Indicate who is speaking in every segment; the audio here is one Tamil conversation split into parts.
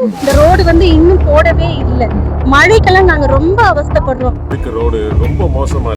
Speaker 1: இந்த ரோடு இன்னும் போடவே இல்லை. மழைக்கெல்லாம் நாங்க ரொம்ப அவஸ்தைப்படுறோம்.
Speaker 2: ரோடு ரொம்ப மோசமா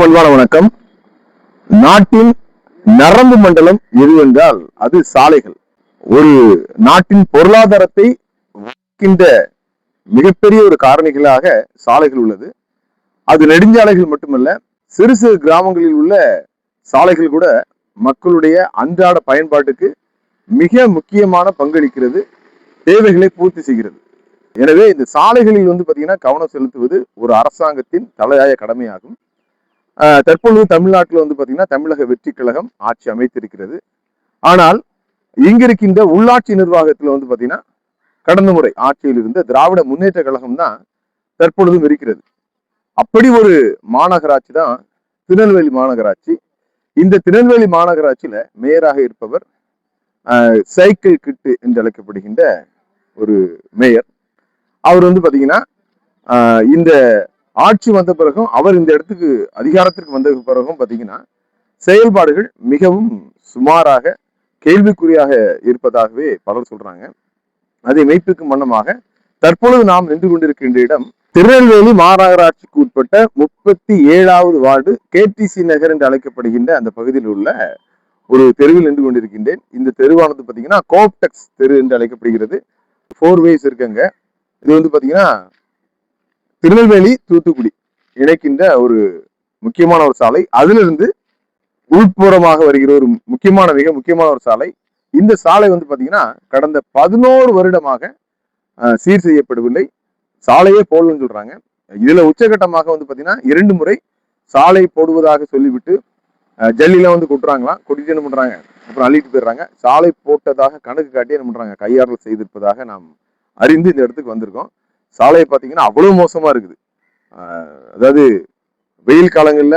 Speaker 3: அன்பான வணக்கம். நாட்டின் நரம்பு மண்டலம் எது என்றால் அது சாலைகள். ஒரு நாட்டின் பொருளாதாரத்தை மிகப்பெரிய ஒரு காரணிகளாக சாலைகள் உள்ளது. அது நெடுஞ்சாலைகள் மட்டுமல்ல, சிறு சிறு கிராமங்களில் உள்ள சாலைகள் கூட மக்களுடைய அன்றாட பயன்பாட்டுக்கு மிக முக்கியமான பங்களிக்கிறது, தேவைகளை பூர்த்தி செய்கிறது. எனவே இந்த சாலைகளில் பாத்தீங்கன்னா கவனம் செலுத்துவது ஒரு அரசாங்கத்தின் தலையாய கடமையாகும். தற்பொழுது தமிழ்நாட்டில் பாத்தீங்கன்னா தமிழக வெற்றி கழகம் ஆட்சி அமைத்திருக்கிறது. ஆனால் இங்க இருக்கின்ற உள்ளாட்சி நிர்வாகத்துல பாத்தீங்கன்னா கடந்த முறை ஆட்சியில் இருந்த திராவிட முன்னேற்ற கழகம் தான் தற்பொழுதும் இருக்கிறது. அப்படி ஒரு மாநகராட்சி தான் திருநெல்வேலி மாநகராட்சி. இந்த திருநெல்வேலி மாநகராட்சியில மேயராக இருப்பவர் சைக்கிள் கிட்டு என்று அழைக்கப்படுகின்ற ஒரு மேயர். அவர் பாத்தீங்கன்னா இந்த ஆட்சி வந்த பிறகும், அவர் இந்த இடத்துக்கு அதிகாரத்திற்கு வந்த பிறகும் பாத்தீங்கன்னா செயல்பாடுகள் மிகவும் சுமாராக கேள்விக்குறியாக இருப்பதாகவே பலர் சொல்றாங்க. அதை மெய்ப்பிக்கும் வண்ணமாக தற்பொழுது நாம் நின்று கொண்டிருக்கின்ற இடம் திருநெல்வேலி மாநகராட்சிக்கு உட்பட்ட 37வது வார்டு KTC நகர் என்று அழைக்கப்படுகின்ற அந்த பகுதியில் உள்ள ஒரு தெருவில் நின்று கொண்டிருக்கின்றேன். இந்த தெருவானது பாத்தீங்கன்னா கோப்டெக்ஸ் தெரு என்று அழைக்கப்படுகிறது. 4 ways இருக்குங்க. இது பாத்தீங்கன்னா திருநெல்வேலி தூத்துக்குடி இணைக்கின்ற ஒரு முக்கியமான ஒரு சாலை. அதிலிருந்து உள்புறமாக வருகிற ஒரு மிக முக்கியமான ஒரு சாலை. இந்த சாலை பாத்தீங்கன்னா கடந்த 11 வருடமாக சீர் செய்யப்படவில்லை. சாலையே போடலன்னு சொல்றாங்க. இதுல உச்சகட்டமாக பாத்தீங்கன்னா 2 முறை சாலை போடுவதாக சொல்லிவிட்டு ஜல்லிலாம் கொட்டுறாங்களாம். கொட்டிட்டு என்ன பண்றாங்க, அப்புறம் அள்ளிட்டு போயிடுறாங்க. சாலை போட்டதாக கணக்கு காட்டி என்ன பண்றாங்க, கையாடல் செய்திருப்பதாக நாம் அறிந்து இந்த இடத்துக்கு வந்திருக்கோம். சாலையை பார்த்தீங்கன்னா அவ்வளவு மோசமா இருக்குது. அதாவது வெயில் காலங்கள்ல,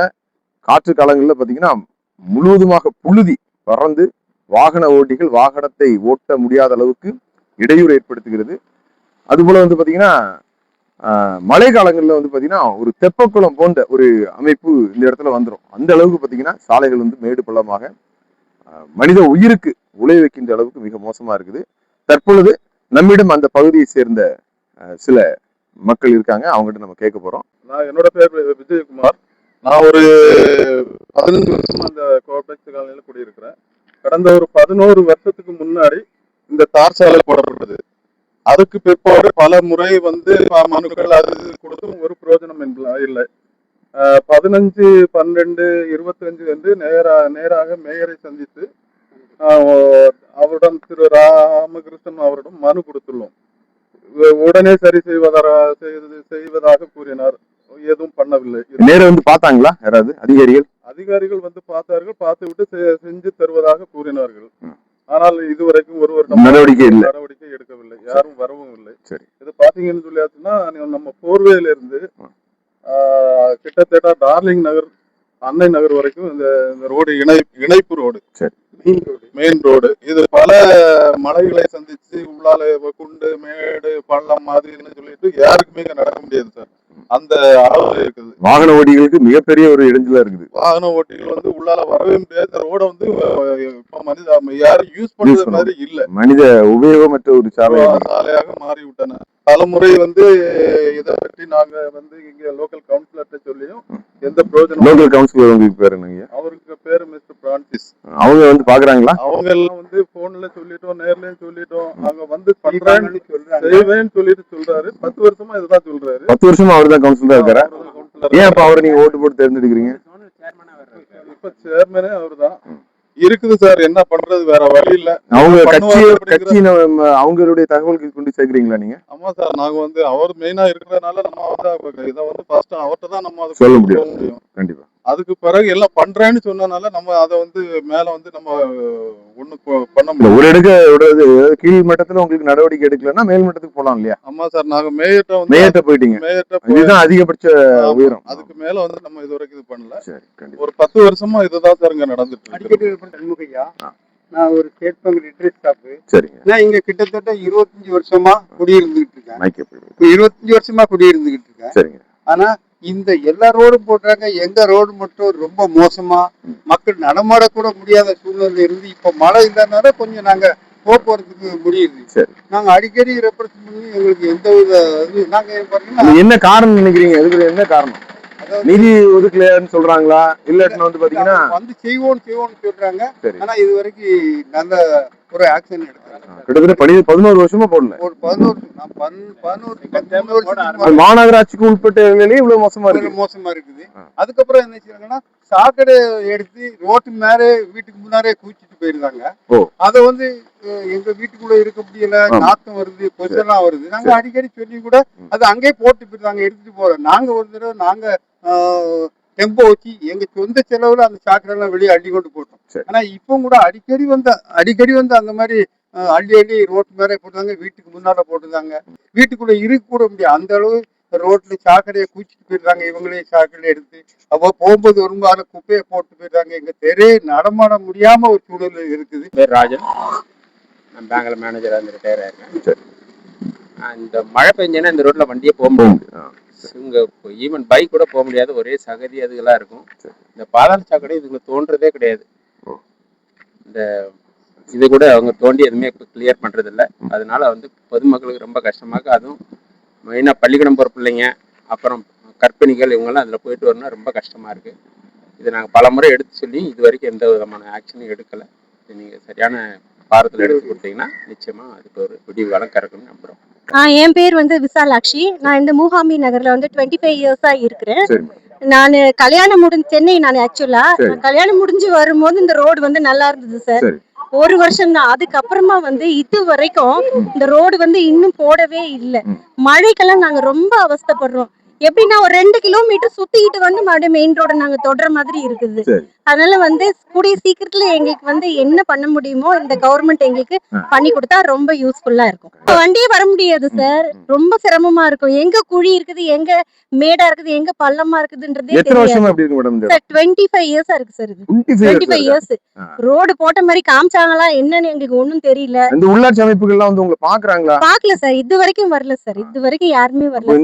Speaker 3: காற்று காலங்கள்ல பார்த்தீங்கன்னா முழுவதுமாக புழுதி பறந்து வாகன ஓட்டிகள் வாகனத்தை ஓட்ட முடியாத அளவுக்கு இடையூறு ஏற்படுத்துகிறது. அதுபோல பார்த்தீங்கன்னா மழை காலங்கள்ல பார்த்தீங்கன்னா ஒரு தெப்பக்குளம் போன்ற ஒரு அமைப்பு இந்த இடத்துல வந்துடும். அந்த அளவுக்கு பார்த்தீங்கன்னா சாலைகள் மேடு பள்ளமாக மனித உயிருக்கு உழை வைக்கின்ற அளவுக்கு மிக மோசமா இருக்குது. தற்பொழுது நம்மிடம் அந்த பகுதியை சேர்ந்த சில மக்கள் இருக்காங்க, அவங்ககிட்ட நம்ம கேட்க போறோம்.
Speaker 4: என்னோட பேர் விஜயகுமார். நான் ஒரு 15 வருஷமா அந்த கோஆப்டெக்ஸ் காலனியில குடியிருக்கிறேன். கடந்த ஒரு 11 வருஷத்துக்கு முன்னாடி இந்த தார் சாலை போடப்பட்டது. அதுக்கு பிற்பாடு பல முறை மனுக்கள் அது கொடுத்தும் ஒரு பிரயோஜனம் இல்லை. 15, 12, 25 என்று நேராக மேயரை சந்தித்து அவரிடம் திரு ராமகிருஷ்ணன் அவரிடம் மனு கொடுத்துள்ளோம். உடனே சரி செய்வதாக கூறினார். எதுவும் பண்ணவில்லை.
Speaker 3: நேரம் பார்த்தாங்களா யாராவது
Speaker 4: அதிகாரிகள் பார்த்தார்கள். பார்த்து விட்டு செஞ்சு தருவதாக கூறினார்கள். ஆனால் இதுவரைக்கும் ஒரு நடவடிக்கை எடுக்கவில்லை. யாரும் வரவும் இல்லை. இது பாத்தீங்கன்னு சொல்லியாச்சுன்னா நம்ம போர்வேல இருந்து கிட்டத்தட்ட டார்லிங் நகர், அன்னை நகர் வரைக்கும் இந்த ரோடு இணைப்பு ரோடு, மெயின் ரோடு. இது பல மலைகளை சந்திச்சு உள்ளால குண்டு மேடு பள்ளம் மாதிரின்னு சொல்லிட்டு யாருக்குமே நடக்க முடியாது சார். அந்த அளவு இருக்குது.
Speaker 3: வாகன ஓட்டிகளுக்கு மிகப்பெரிய ஒரு இடைஞ்சலா இருக்குது.
Speaker 4: வாகன ஓட்டிகள் உள்ளால வரவே முடியாது. ரோட யாரும் யூஸ் பண்றது மாதிரி இல்ல,
Speaker 3: மனித உபயோகமற்ற ஒரு சாலையாக
Speaker 4: மாறி விட்டன. பலமுறை வந்து இதை பற்றி நாங்க வந்து இங்க லோக்கல் கவுன்சிலர்கிட்ட சொல்லியும் எந்த பிரயோஜனம்.
Speaker 3: லோக்கல் கவுன்சிலர் உங்களுக்கு பேர் என்னங்க?
Speaker 4: அவருக்கு பேரு மிஸ்டர் பிரான்சிஸ்.
Speaker 3: அவங்க வந்து பாக்குறாங்களா?
Speaker 4: அவங்க எல்லாம் வந்து போன்ல சொல்லிட்டோம், நேர்லயும் சொல்லிட்டோம். அங்க வந்து பண்றேன்னு செய்வேன்னு சொல்லிட்டு சொல்றாரு. 10 வருஷமா இதுதான் சொல்றாரு.
Speaker 3: 10 வருஷமா அவர் தான் கவுன்சிலரா இருக்காரு. ஏன் அப்ப அவரை நீங்க ஓட்டு போட்டு தேர்ந்தெடுக்கிறீங்க?
Speaker 4: இப்ப சேர்மனே அவர்தான் இருக்குது சார். என்ன பண்றது, வேற வழி இல்ல.
Speaker 3: அவங்க கட்சி அவங்களுடைய தகவல்கள் கொண்டு சேர்க்கிறீங்களா நீங்க?
Speaker 4: ஆமா சார், நாங்க வந்து அவர் மெயினா இருக்கிறதுனால நம்ம வந்து இதை வந்து ஃபர்ஸ்ட் அவர்கிட்ட தான் நம்ம அதை
Speaker 3: சொல்ல முடியும். கண்டிப்பா.
Speaker 4: அதுக்கு பிறகு எல்லாம் பண்றேன்னு சொன்னனால நம்ம அதை வந்து மேல வந்து நம்ம ஒண்ணு பண்ண முடியும்.
Speaker 3: ஒரு கீழ் மட்டத்துல உங்களுக்கு நடவடிக்கை எடுக்கலன்னா மேல் மட்டத்துக்கு போலாம் இல்லையா?
Speaker 4: ஆமா சார், நாங்க மேயர்ட்ட
Speaker 3: போயிட்டீங்க. இதுதான் அதிகபட்ச உயரம்.
Speaker 4: அதுக்கு மேல வந்து நம்ம இது வரைக்கும் இது பண்ணல. ஒரு 10 வருஷமா இதுதான் சார் இங்க நடந்துட்டு இருக்கு.
Speaker 5: நான் ஒரு ஸ்டேட் பேங்க் ரிட்ரீட் ஸ்டாஃப்.
Speaker 3: சரிங்க.
Speaker 5: நான் இங்க கிட்டத்தட்ட 25 வருஷமா குடியிருந்துகிட்டு இருக்கேன். 25 வருஷமா குடியிருந்துகிட்டு இருக்கேன்.
Speaker 3: சரிங்க.
Speaker 5: ஆனா இந்த எல்லா ரோடும் போட்டாங்க, எங்க ரோடு மட்டும் ரொம்ப மோசமா, மக்கள் நடமாடக்கூட முடியாத சூழ்நிலை இருந்து இப்ப மழை இல்லாதனால கொஞ்சம் நாங்க போக்குவரத்துக்கு முடியுது. நாங்க அடிக்கடி ரெப்ரஸ் பண்ணி எங்களுக்கு எந்த வித நாங்க
Speaker 3: என்ன காரணம் நினைக்கிறீங்க? அதுக்கு என்ன காரணம்? நிதி ஒதுக்கலையான்னு சொல்றாங்களா? இல்லாட்டினா வந்து பாத்தீங்கன்னா
Speaker 5: வந்து செய்வோம்னு சொல்றாங்க. ஆனா இது வரைக்கும் நல்ல ஒரு ஆக்ஷன் எடுக்கிறாங்க.
Speaker 3: கிட்டத்தட்ட 11 வருஷமா போடல.
Speaker 5: ஒரு 11
Speaker 3: மாநகராட்சிக்கு உட்பட்ட இவ்வளவு மோசமா இருக்குது.
Speaker 5: அதுக்கப்புறம் என்ன செய்யறாங்கன்னா சாக்கடை எடுத்து ரோட்டு மேல வீட்டுக்கு முன்னாலே குவிச்சிட்டு போயிருந்தாங்க. அத வந்து எங்க வீட்டுக்குள்ள இருக்க முடியல, நாத்தம் வருது, கொசெல்லாம் வருது. நாங்க அடிக்கடி சொல்லி கூட அது அங்கேயே போட்டு போயிருந்தாங்க, எடுத்துட்டு போறோம். நாங்க ஒரு தடவை நாங்க டெம்போ வச்சு எங்க சொந்த செலவுல அந்த சாக்கடை எல்லாம் வெளியே அள்ளி கொண்டு போட்டோம். ஆனா இப்ப கூட அடிக்கடி வந்து அந்த மாதிரி அள்ளி ரோட்டு மேலே போட்டுருந்தாங்க, வீட்டுக்கு முன்னால போட்டுருந்தாங்க. வீட்டுக்குள்ள இருக்க கூட முடியாது, அந்த அளவு ரோட்ல சாக்கடையை குச்சிட்டு போயிருந்தாங்க. இவங்களே சாக்கடை எடுத்து அப்போ போகும்போது வரும்போது குப்பையை போட்டு போயிருந்தாங்க. எங்க தெரிய நடமாட முடியாம ஒரு சூழல் இருக்குது.
Speaker 6: பேர் ராஜன், நான் பேங்க்ல மேனேஜரா இருந்து ரிட்டையர் ஆயிருக்கேன். இந்த மழை பெஞ்சேன்னா இந்த ரோட்ல வண்டியே போக முடியாது. இங்க ஈவன் பைக் கூட போக முடியாது, ஒரே சகதி அதுகெல்லாம் இருக்கும். இந்த பாதாள சாக்கடை இதுல தோன்றதே கிடையாது. இந்த இது கூட அவங்க தோண்டி எதுவுமே கிளியர் பண்றது இல்லை. அதனால வந்து பொதுமக்களுக்கு ரொம்ப கஷ்டமாக, அதுவும் மெயினா பள்ளிக்கூடம் போற பிள்ளைங்க, அப்புறம் கர்ப்பிணிகள், இவங்கெல்லாம் அதுல போயிட்டு வரணும்னா ரொம்ப கஷ்டமா இருக்கு. இதை நாங்க பல முறை எடுத்து சொல்லி இது வரைக்கும் எந்த விதமான ஆக்ஷனும் எடுக்கல. நீங்க சரியான பாரத்தில் எடுத்து கொடுத்தீங்கன்னா நிச்சயமா அதுக்கு ஒரு விடிவு காலம் கறக்கும்னு நம்புறோம்.
Speaker 1: என் பேர் வந்து விசாலாட்சி. நான் இந்த மூகாம்பி நகர்ல வந்து 25 இயர்ஸா இருக்கிறேன். நான் கல்யாணம் சென்னை. நான் ஆக்சுவலா கல்யாணம் முடிஞ்சு வரும்போது இந்த ரோடு வந்து நல்லா இருந்தது சார். ஒரு வருஷம் தான். அதுக்கப்புறமா வந்து இது வரைக்கும் இந்த ரோடு வந்து இன்னும் போடவே இல்லை. மழைக்கெல்லாம் நாங்க ரொம்ப அவஸ்தைப்படுறோம். எப்படின்னா ஒரு 2 கிலோமீட்டர் சுத்திக்கிட்டு வந்து மறுபடியும் மெயின் ரோட நாங்க தொடர மாதிரி இருக்குது. அதனால வந்து கூடிய சீக்கிரத்துல எங்களுக்கு வந்து என்ன பண்ண முடியுமோ இந்த கவர்மெண்ட் எங்களுக்கு பண்ணி கொடுத்தா ரொம்ப யூஸ்ஃபுல்லா இருக்கும். வண்டியே வர முடியாது சார், ரொம்ப சிரமமா இருக்கும். எங்க குழி இருக்குது, எங்க மேடா இருக்குது, எங்க பள்ளமா இருக்குதுன்றதே தெரியாது சார். 25 இயர்ஸா இருக்கு சார். இது 25 இயர்ஸ் ரோடு போட்ட மாதிரி காமிச்சாங்களா என்னன்னு எங்களுக்கு ஒண்ணும் தெரியல.
Speaker 3: இந்த உள்ளாட்சி அமைப்புகள்லாம் வந்து உங்களை பாக்குறாங்களா?
Speaker 1: பாக்கல சார், இது வரைக்கும் வரல சார். இது வரைக்கும் யாருமே வரல.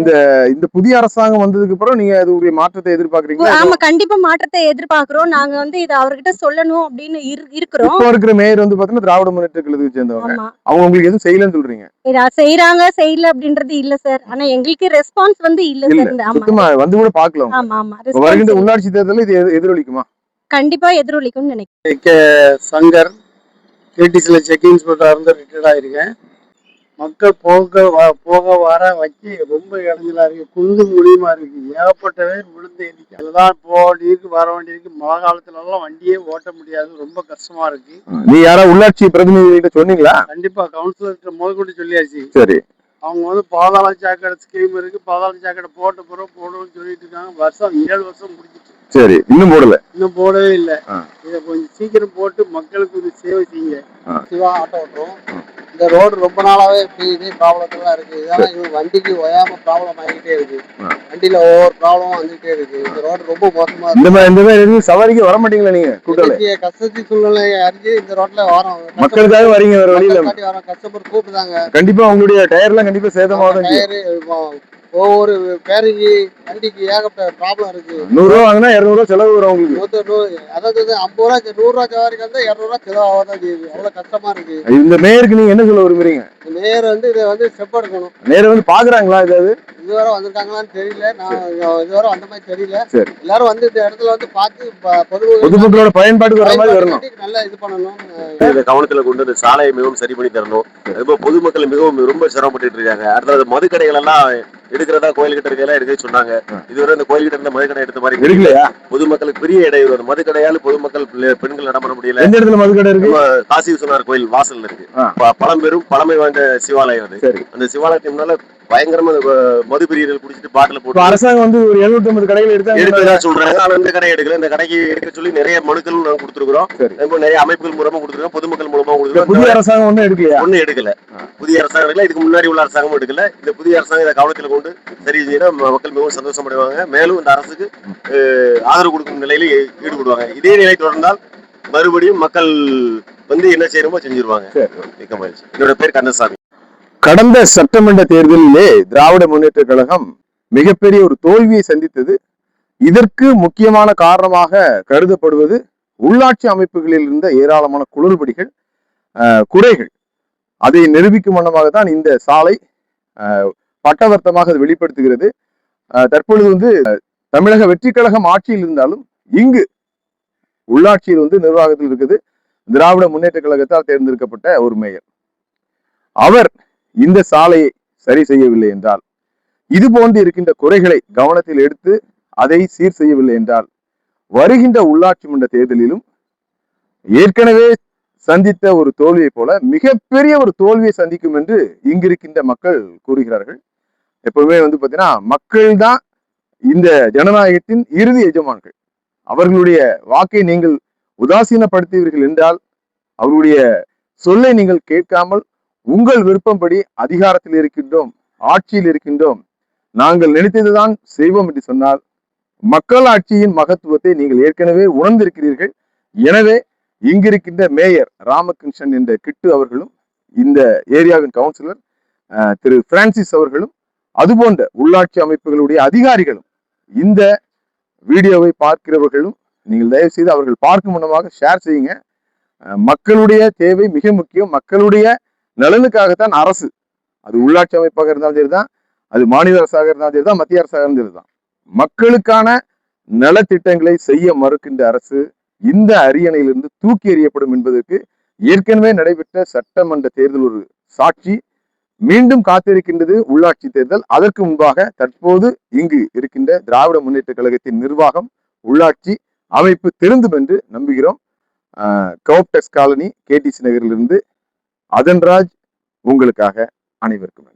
Speaker 3: இந்த புதிய அரசாங்கம் வந்ததுக்கு அப்புறம் நீங்க அது மாற்றத்தை எதிர்பார்க்கறீங்களா?
Speaker 1: ஆமா, கண்டிப்பா மாற்றத்தை எதிர்பார்க்கிறோம். நாங்க வந்து இதை அவர்கிட்ட சொல்லணும் அப்படின்னு இருக்கிறோம்.
Speaker 3: இப்போ இருக்கிற மேயர் வந்து பாத்தீங்கன்னா திராவிட முன்னேற்ற கழகத்தை சேர்ந்தவங்க. அவங்க உங்களுக்கு எதுவும் செய்யலன்னு சொல்றீங்க?
Speaker 1: செய்யறாங்க, செய்யல அப்படின்றது இல்ல சார். ஆனா எங்களுக்கு ரெஸ்பான்ஸ் வந்து இல்ல சார்.
Speaker 3: சுத்தமா வந்து கூட பாக்கலாம்.
Speaker 1: ஆமா ஆமா.
Speaker 3: வருகின்ற உள்ளாட்சி தேர்தலில் இது எதிரொலிக்குமா?
Speaker 1: கண்டிப்பா எதிரொலிக்கும்னு நினைக்கிறேன்.
Speaker 5: சங்கர் கேடிசில செக் இன்ஸ்பெக்டரா இருந்து ரிட்டையர்ட் ஆயிருக்கேன். மக்கள் போக வர வச்சு ரொம்ப இடைஞ்சலா இருக்கு. குண்டு மூலியமா இருக்கு, ஏகப்பட்ட பேர் விழுந்து இருக்கு. அதுதான் போக வேண்டியிருக்கு, வர வேண்டியிருக்கு. மழை காலத்துல எல்லாம் வண்டியே ஓட்ட முடியாது, ரொம்ப கஷ்டமா இருக்கு.
Speaker 3: நீ யாரா உள்ளாட்சி பிரதிநிதிகிட்ட சொன்னீங்களா?
Speaker 5: கண்டிப்பா கவுன்சிலர்கிட்ட முதற்கொண்டு சொல்லியாச்சு.
Speaker 3: சரி.
Speaker 5: அவங்க வந்து பாதாள சாக்கடை ஸ்கீம் இருக்கு, பாதாள சாக்கடை போடுவோம்னு சொல்லிட்டு இருக்காங்க. வருஷம் 7 வருஷம் முடிஞ்சிட்டு.
Speaker 3: சரி, இன்னும் போடவே
Speaker 5: இல்லை. இதை கொஞ்சம் சீக்கிரம் போட்டு மக்களுக்கு ஒரு சேவை செய்யுங்க. சிவா ஆட்டோ ஓட்டுறோம். இந்த ரோடு ரொம்ப நாளாவே இதே ப்ராப்ளத்துல இருக்கு. இதெல்லாம் இவங்க வண்டிக்கு ஓயாம ப்ராப்ளம் ஆகிட்டே இருக்கு. வண்டியில ஒவ்வொரு ப்ராப்ளமும் வந்துட்டே இருக்கு. இந்த ரோடு ரொம்ப மோசமா இருக்கு.
Speaker 3: சவாரிக்கு வர மாட்டீங்களா நீங்க?
Speaker 5: கஷ்டத்து சூழ்நிலை அறிஞ்சு இந்த ரோட்ல வரோம்.
Speaker 3: மக்களுக்காக வரீங்க, வேற வழியில
Speaker 5: வரோம். கஷ்டப்பட்டு கூப்பிடுறாங்க.
Speaker 3: கண்டிப்பா உங்களுடைய டயர்லாம் கண்டிப்பா சேதமாகும்.
Speaker 5: டயரு ஒவ்வொரு பேரேஜ் வண்டிக்கு ஏகப்பட்ட ப்ராப்ளம் இருக்கு.
Speaker 3: 100 ரூபா வாங்கினா 200 ரூபா செலவு வரும் உங்களுக்கு.
Speaker 5: அதாவது 50 ரூபா 100 ரூபா சவாரிக்கு வந்து 200 ரூபா செலவு ஆகதான் செய்யுது. அவ்வளவு கஷ்டமா இருக்கு.
Speaker 3: இந்த மேயருக்கு நீங்க என்ன சொல்ல விரும்புறீங்க?
Speaker 5: மேயர் வந்து இதை வந்து ஸ்டெப் எடுக்கணும்.
Speaker 3: நேர வந்து பாக்குறாங்களா ஏதாவது?
Speaker 5: இதுவரை வந்திருக்காங்களான்னு தெரியல. நான் இதுவரை வந்த மாதிரி தெரியல.
Speaker 3: சரி.
Speaker 5: எல்லாரும் வந்து இந்த இடத்துல வந்து பார்த்து
Speaker 3: பொதுமக்களோட பயன்பாட்டுக்கு வர மாதிரி வரணும்.
Speaker 5: நல்லா இது பண்ணணும்.
Speaker 2: இதை கவனத்துல கொண்டு இந்த சாலையை மிகவும் சரி பண்ணி தரணும். அதுபோல் பொதுமக்கள் மிகவும் ரொம்ப சிரமப்பட்டு இருக்காங்க. அடுத்தது மதுக்கடைகள் எல்லாம் எடுக்கிறதா கோயில்கிட்ட இருக்கலாம் எடுக்க சொன்னாங்க. இதுவரை இந்த கோயில்கிட்ட இருந்த மதுக்கடை எடுத்த மாதிரி
Speaker 3: எடுக்கலையா?
Speaker 2: பொதுமக்களுக்கு பெரிய இடையூறு. மதுக்கடையால் பொதுமக்கள் பெண்கள் நடமாட முடியல.
Speaker 3: எந்த இடத்துல மதுக்கடை இருக்கு?
Speaker 2: காசி விஸ்வநாதர் கோயில் வாசல்ல இருக்கு. பழம்பெரும் பழமை வாய்ந்த சிவாலயம் அது.
Speaker 3: சரி.
Speaker 2: அந்த சிவாலயத்துக்கு முன்னால பயங்கரமா மது பிரியர்கள் குடிச்சிட்டு பாட்டில போட்டு
Speaker 3: அரசாங்கம் வந்து ஒரு 750 கடைகள்
Speaker 2: எடுத்ததா சொல்றாங்க. ஆனா இந்த கடை எடுக்கல. இந்த கடைக்கு எடுக்க சொல்லி நிறைய மனுக்களும் நாங்க கொடுத்துருக்கோம். நிறைய அமைப்புகள் மூலமா கொடுத்துருக்கோம், பொதுமக்கள் மூலமா கொடுத்துருக்கோம்.
Speaker 3: புதிய அரசாங்கம் ஒன்னும் எடுக்கல.
Speaker 2: புதிய அரசாங்கம் எடுக்கல. இதுக்கு முன்னாடி உள்ள அரசாங்கமும் எடுக்கல. இந்த புதிய அரசாங்கம் இதை கவனத்தில் கொண்டு சரி செஞ்சீங்கன்னா மக்கள் மிகவும் சந்தோஷம் அடைவாங்க. மேலும் இந்த அரசுக்கு ஆதரவு கொடுக்கும் நிலையில ஈடுபடுவாங்க. இதே நிலை தொடர்ந்தால் மறுபடியும் மக்கள் வந்து என்ன செய்யணுமோ செஞ்சிருவாங்க. மிக்க மகிழ்ச்சி. என்னோட பேர் கந்தசாமி.
Speaker 3: கடந்த சட்டமன்ற தேர்தலிலே திராவிட முன்னேற்ற கழகம் மிகப்பெரிய ஒரு தோல்வியை சந்தித்தது. இதற்கு முக்கியமான காரணமாக கருதப்படுவது உள்ளாட்சி அமைப்புகளில் இருந்த ஏராளமான குளறுபடிகள், குறைகள். அதை நிரூபிக்கும் வண்ணமாக தான் இந்த சாலை பட்டவர்த்தமாக அது வெளிப்படுத்துகிறது. தற்பொழுது வந்து தமிழக வெற்றி கழகம் ஆட்சியில் இருந்தாலும் இங்கு உள்ளாட்சியில் வந்து நிர்வாகத்தில் இருக்குது திராவிட முன்னேற்ற கழகத்தால் தேர்ந்தெடுக்கப்பட்ட ஒரு மேயர். அவர் இந்த சாலையை சரி செய்யவில்லை என்றால், இது போன்று இருக்கின்ற குறைகளை கவனத்தில் எடுத்து அதை சீர் செய்யவில்லை என்றால், வருகின்ற உள்ளாட்சி மன்ற தேர்தலிலும் ஏற்கனவே சந்தித்த ஒரு தோல்வியை போல மிகப்பெரிய ஒரு தோல்வியை சந்திக்கும் என்று இங்கிருக்கின்ற மக்கள் கூறுகிறார்கள். எப்பவுமே வந்து பாத்தீங்கன்னா மக்கள் தான் இந்த ஜனநாயகத்தின் இறுதி எஜமான்கள். அவர்களுடைய வாக்கை நீங்கள் உதாசீனப்படுத்துவீர்கள் என்றால், அவர்களுடைய சொல்லை நீங்கள் கேட்காமல் உங்கள் விருப்பம்படி அதிகாரத்தில் இருக்கின்றோம், ஆட்சியில் இருக்கின்றோம், நாங்கள் நினைத்ததுதான் செய்வோம் என்று சொன்னால், மக்கள் ஆட்சியின் மகத்துவத்தை நீங்கள் ஏற்கனவே உணர்ந்திருக்கிறீர்கள். எனவே இங்கிருக்கின்ற மேயர் ராமகிருஷ்ணன் என்ற கிட்டு அவர்களும், இந்த ஏரியாவின் கவுன்சிலர் திரு பிரான்சிஸ் அவர்களும், அதுபோன்ற உள்ளாட்சி அமைப்புகளுடைய அதிகாரிகளும், இந்த வீடியோவை பார்க்கிறவர்களும் நீங்கள் தயவு செய்து அவர்கள் பார்க்கும் முன்னமாக ஷேர் செய்யுங்க. மக்களுடைய தேவை மிக முக்கியம். மக்களுடைய நலனுக்காகத்தான் அரசு, அது உள்ளாட்சி அமைப்பாக இருந்தாலும் சரிதான், அது மாநில அரசாக இருந்தாலும் சரிதான், மத்திய அரசாக இருந்தாலும் சரிதான், மக்களுக்கான நலத்திட்டங்களை செய்ய மறுக்கின்ற அரசு இந்த அரியணையிலிருந்து தூக்கி எறியப்படும் என்பதற்கு ஏற்கனவே நடைபெற்ற சட்டமன்ற தேர்தல் ஒரு சாட்சி. மீண்டும் காத்திருக்கின்றது உள்ளாட்சி தேர்தல். அதற்கு முன்பாக தற்போது இங்கு இருக்கின்ற திராவிட முன்னேற்ற கழகத்தின் நிர்வாகம், உள்ளாட்சி அமைப்பு திருந்தும் என்று நம்புகிறோம். கோப்டெக்ஸ் காலனி, KTC நகரிலிருந்து அதன்ராஜ் உங்களுக்காக. அனைவருக்கும்